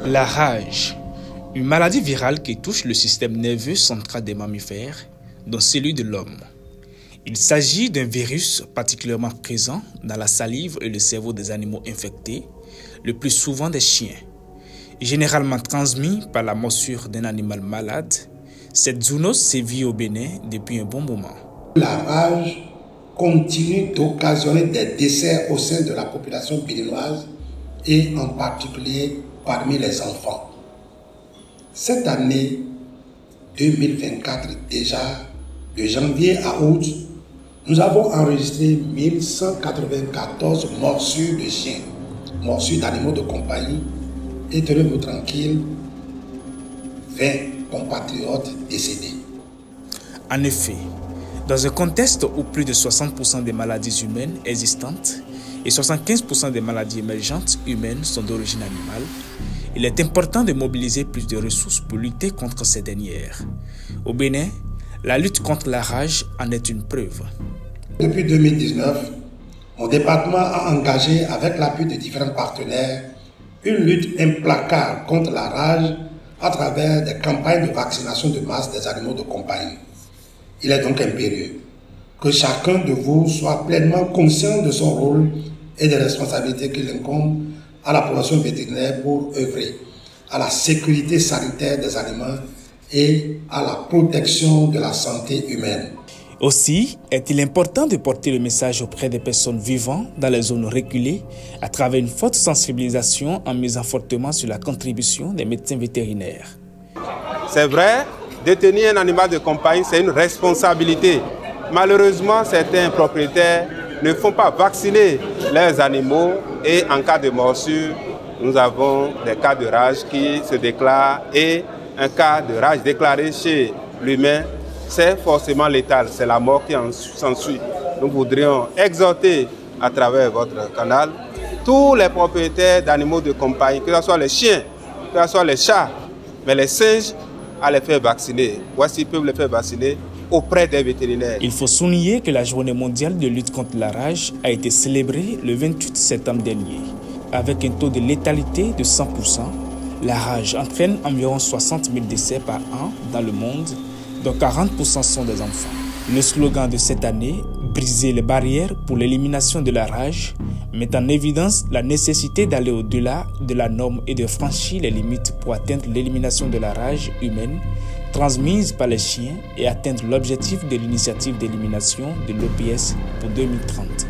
La rage, une maladie virale qui touche le système nerveux central des mammifères, dont celui de l'homme. Il s'agit d'un virus particulièrement présent dans la salive et le cerveau des animaux infectés, le plus souvent des chiens. Généralement transmis par la morsure d'un animal malade, cette zoonose sévit au Bénin depuis un bon moment. La rage continue d'occasionner des décès au sein de la population béninoise et en particulier parmi les enfants. Cette année 2024, déjà de janvier à août, nous avons enregistré 1194 morsures de chiens, morsures d'animaux de compagnie, et tenez-vous tranquille, 20 compatriotes décédés. En effet, dans un contexte où plus de 60% des maladies humaines existantes et 75% des maladies émergentes humaines sont d'origine animale, il est important de mobiliser plus de ressources pour lutter contre ces dernières. Au Bénin, la lutte contre la rage en est une preuve. Depuis 2019, mon département a engagé, avec l'appui de différents partenaires, une lutte implacable contre la rage à travers des campagnes de vaccination de masse des animaux de compagnie. Il est donc impérieux que chacun de vous soit pleinement conscient de son rôle et des responsabilités qu'il incombe à la profession vétérinaire pour œuvrer à la sécurité sanitaire des animaux et à la protection de la santé humaine. Aussi, est-il important de porter le message auprès des personnes vivant dans les zones reculées à travers une forte sensibilisation en misant fortement sur la contribution des médecins vétérinaires. C'est vrai, détenir un animal de compagnie, c'est une responsabilité. Malheureusement, certains propriétaires ne font pas vacciner leurs animaux et en cas de morsure, nous avons des cas de rage qui se déclarent et un cas de rage déclaré chez l'humain, c'est forcément létal, c'est la mort qui s'ensuit. Nous voudrions exhorter à travers votre canal tous les propriétaires d'animaux de compagnie, que ce soit les chiens, que ce soit les chats, mais les singes, à les faire vacciner. Voici, ils peuvent les faire vacciner auprès des vétérinaires. Il faut souligner que la journée mondiale de lutte contre la rage a été célébrée le 28 septembre dernier. Avec un taux de létalité de 100%, la rage entraîne environ 60 000 décès par an dans le monde, dont 40% sont des enfants. Le slogan de cette année, « Briser les barrières pour l'élimination de la rage », met en évidence la nécessité d'aller au-delà de la norme et de franchir les limites pour atteindre l'élimination de la rage humaine transmise par les chiens et atteindre l'objectif de l'initiative d'élimination de l'OPS pour 2030.